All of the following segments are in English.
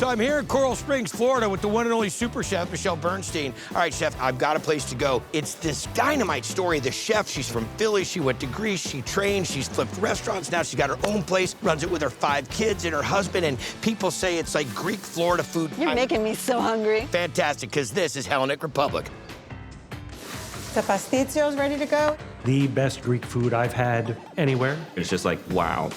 So I'm here in Coral Springs, Florida with the one and only super chef, Michelle Bernstein. All right, chef, I've got a place to go. It's this dynamite story. The chef, she's from Philly. She went to Greece. She trained. She's flipped restaurants. Now she's got her own place, runs it with her 5 kids and her husband. And people say it's like Greek Florida food. You're making me so hungry. Fantastic, because this is Hellenic Republic. The pastizio's ready to go. The best Greek food I've had anywhere. It's just like, wow.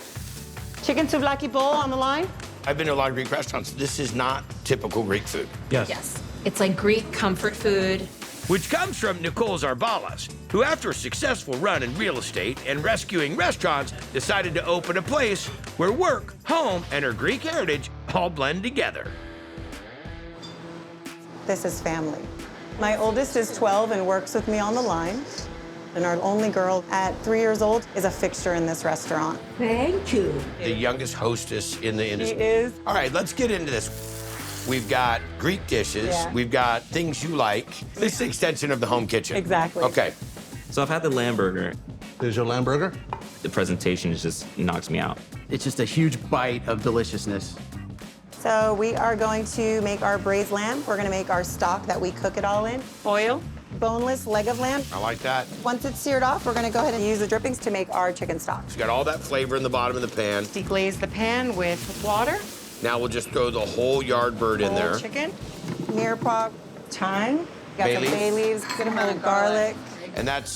Chicken souvlaki bowl on the line. I've been to a lot of Greek restaurants. This is not typical Greek food. Yes. Yes. It's like Greek comfort food. Which comes from Nicole Zarbalas, who after a successful run in real estate and rescuing restaurants, decided to open a place where work, home, and her Greek heritage all blend together. This is family. My oldest is 12 and works with me on the line. And our only girl at 3 years old is a fixture in this restaurant. Thank you. The youngest hostess in the She industry. is. All right, let's get into this. We've got Greek dishes. Yeah. We've got things you like. This is the extension of the home kitchen. Exactly. Okay. So I've had the lamb burger. There's your lamb burger. The presentation just knocks me out. It's just a huge bite of deliciousness. So we are going to make our braised lamb. We're gonna make our stock that we cook it all in. Oil, boneless leg of lamb. I like that. Once it's seared off, we're gonna go ahead and use the drippings to make our chicken stock. It's got all that flavor in the bottom of the pan. Deglaze the pan with water. Now we'll just throw the whole yard bird in Whole there. chicken, mirepoix, thyme. Got Bay some leaf. bay leaves, good amount of garlic. And that's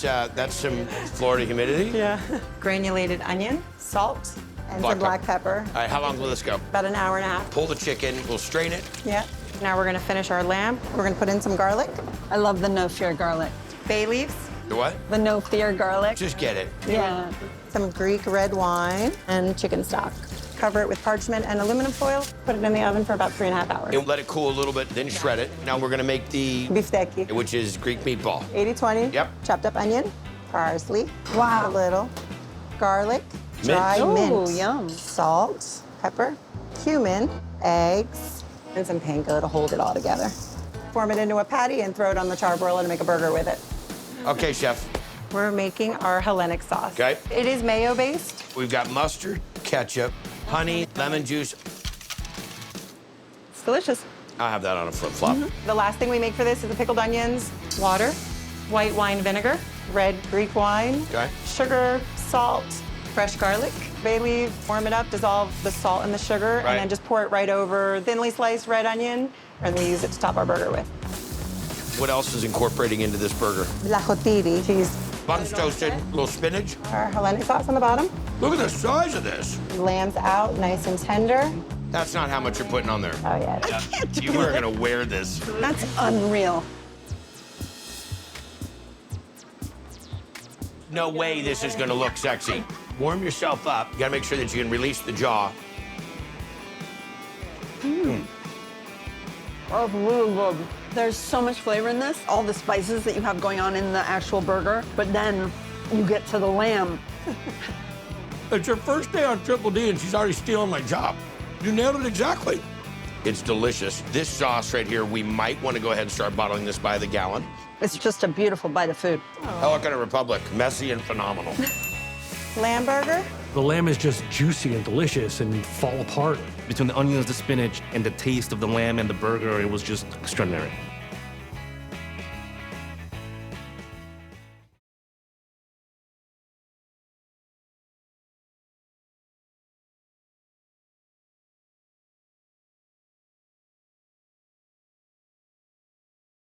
some Florida humidity. Yeah. Granulated onion, salt, and some black pepper. All right, how long will this go? About an hour and a half. Pull the chicken, we'll strain it. Yeah. Now we're gonna finish our lamb. We're gonna put in some garlic, I love the no fear garlic. bay leaves, The what? The no fear garlic. Just get it. Yeah. some Greek red wine, and chicken stock. Cover it with parchment and aluminum foil. Put it in the oven for about 3.5 hours. And let it cool a little bit, then shred it. Now we're gonna make the, Beefsteak. which is Greek meatball. 80-20. Yep. Chopped up onion, parsley. Wow. A little. Garlic, dry Ooh, mint. yum. Salt, pepper, cumin, eggs, and some panko to hold it all together. Form it into a patty and throw it on the charbroiler to make a burger with it. Okay, chef. We're making our Hellenic sauce. Okay. It is mayo-based. We've got mustard, ketchup, honey, lemon juice. It's delicious. I'll have that on a flip-flop. The last thing we make for this is the pickled onions, water, white wine vinegar, red Greek wine, Okay. sugar, salt, fresh garlic, bay leaf, warm it up, dissolve the salt and the sugar, Right. and then just pour it right over thinly sliced red onion, and we use it to top our burger with. What else is incorporating into this burger? Lahotiri cheese. Buns toasted, a little spinach. Our Hellenic sauce on the bottom. Look at the size of this. Lamb's out, nice and tender. That's not how much you're putting on there. Oh, yeah. You are gonna wear this. That's unreal. No way this is gonna look sexy. Warm yourself up. You gotta make sure that you can release the jaw. Oh, really good. There's so much flavor in this, all the spices that you have going on in the actual burger, but then you get to the lamb. It's her first day on Triple D and she's already stealing my job. You nailed it exactly. It's delicious. This sauce right here, we might want to go ahead and start bottling this by the gallon. It's just a beautiful bite of food. Hellenic Republic, messy and phenomenal. Lamb burger. The lamb is just juicy and delicious and fall apart. Between the onions, the spinach, and the taste of the lamb and the burger, it was just extraordinary.